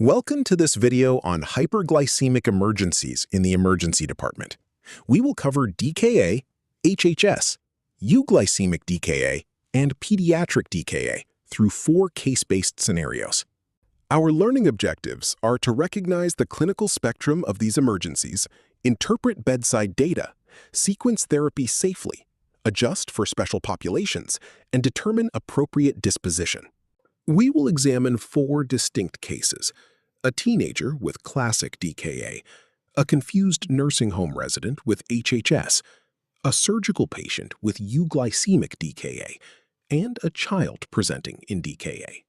Welcome to this video on hyperglycemic emergencies in the emergency department. We will cover DKA, HHS, euglycemic DKA, and pediatric DKA through 4 case-based scenarios. Our learning objectives are to recognize the clinical spectrum of these emergencies, interpret bedside data, sequence therapy safely, adjust for special populations, and determine appropriate disposition. We will examine 4 distinct cases: a teenager with classic DKA, a confused nursing home resident with HHS, a surgical patient with euglycemic DKA, and a child presenting in DKA.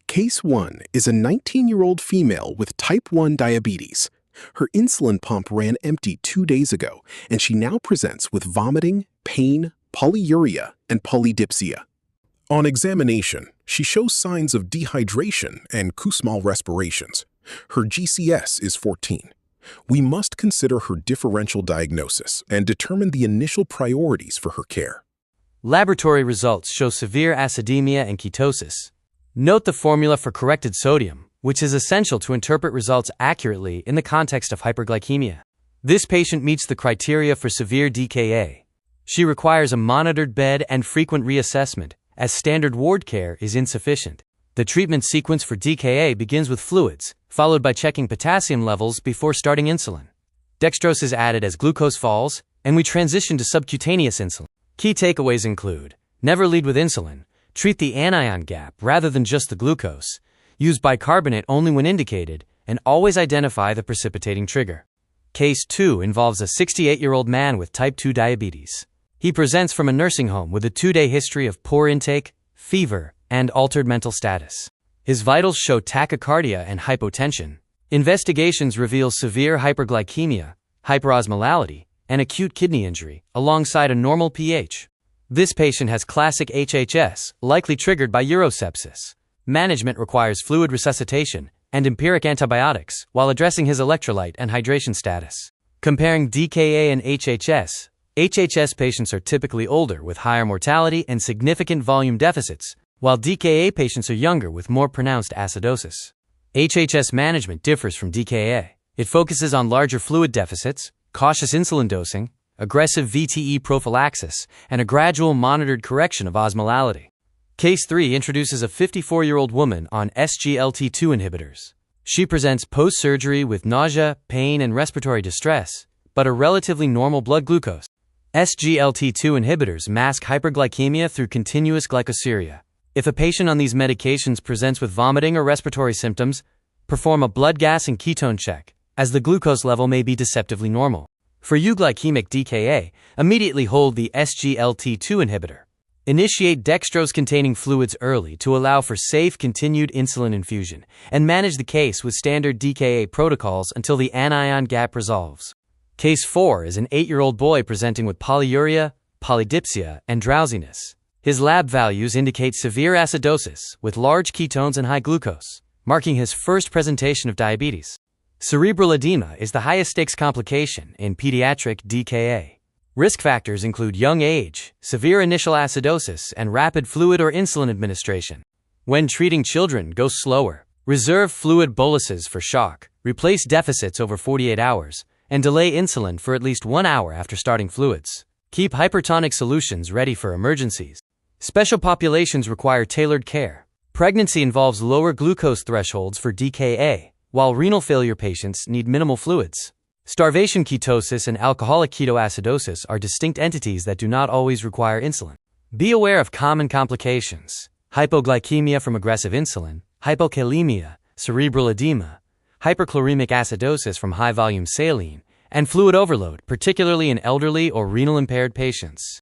Case 1 is a 19-year-old female with type 1 diabetes. Her insulin pump ran empty 2 days ago, and she now presents with vomiting, pain, polyuria, and polydipsia. On examination, she shows signs of dehydration and Kussmaul respirations. Her GCS is 14. We must consider her differential diagnosis and determine the initial priorities for her care. Laboratory results show severe acidemia and ketosis. Note the formula for corrected sodium, which is essential to interpret results accurately in the context of hyperglycemia. This patient meets the criteria for severe DKA. She requires a monitored bed and frequent reassessment, as standard ward care is insufficient. The treatment sequence for DKA begins with fluids, followed by checking potassium levels before starting insulin. Dextrose is added as glucose falls, and we transition to subcutaneous insulin. Key takeaways include: never lead with insulin, treat the anion gap rather than just the glucose, use bicarbonate only when indicated, and always identify the precipitating trigger. Case 2 involves a 68-year-old man with type 2 diabetes. He presents from a nursing home with a 2-day history of poor intake, fever, and altered mental status. His vitals show tachycardia and hypotension. Investigations reveal severe hyperglycemia, hyperosmolality, and acute kidney injury, alongside a normal pH. This patient has classic HHS, likely triggered by urosepsis. Management requires fluid resuscitation and empiric antibiotics while addressing his electrolyte and hydration status. Comparing DKA and HHS, HHS patients are typically older with higher mortality and significant volume deficits, while DKA patients are younger with more pronounced acidosis. HHS management differs from DKA. It focuses on larger fluid deficits, cautious insulin dosing, aggressive VTE prophylaxis, and a gradual monitored correction of osmolality. Case 3 introduces a 54-year-old woman on SGLT2 inhibitors. She presents post-surgery with nausea, pain, and respiratory distress, but a relatively normal blood glucose. SGLT2 inhibitors mask hyperglycemia through continuous glycosuria. If a patient on these medications presents with vomiting or respiratory symptoms, perform a blood gas and ketone check, as the glucose level may be deceptively normal. For euglycemic DKA, immediately hold the SGLT2 inhibitor. Initiate dextrose-containing fluids early to allow for safe continued insulin infusion, and manage the case with standard DKA protocols until the anion gap resolves. Case 4 is an 8-year-old boy presenting with polyuria, polydipsia, and drowsiness. His lab values indicate severe acidosis with large ketones and high glucose, marking his first presentation of diabetes. Cerebral edema is the highest stakes complication in pediatric DKA. Risk factors include young age, severe initial acidosis, and rapid fluid or insulin administration. When treating children, go slower. Reserve fluid boluses for shock, replace deficits over 48 hours, and delay insulin for at least 1 hour after starting fluids. Keep hypertonic solutions ready for emergencies. Special populations require tailored care. Pregnancy involves lower glucose thresholds for DKA, while renal failure patients need minimal fluids. Starvation ketosis and alcoholic ketoacidosis are distinct entities that do not always require insulin. Be aware of common complications: hypoglycemia from aggressive insulin, hypokalemia, cerebral edema, hyperchloremic acidosis from high-volume saline, and fluid overload, particularly in elderly or renal-impaired patients.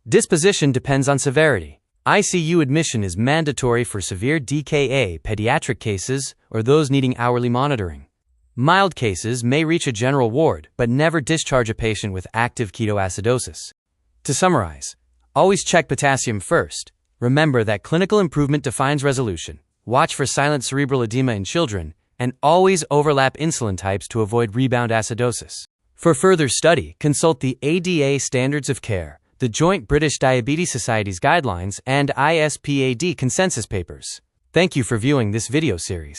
Disposition depends on severity. ICU admission is mandatory for severe DKA pediatric cases or those needing hourly monitoring. Mild cases may reach a general ward but never discharge a patient with active ketoacidosis. To summarize, always check potassium first. Remember that clinical improvement defines resolution. Watch for silent cerebral edema in children, and always overlap insulin types to avoid rebound acidosis. For further study, consult the ADA Standards of Care, the Joint British Diabetes Society's guidelines, and ISPAD consensus papers. Thank you for viewing this video series.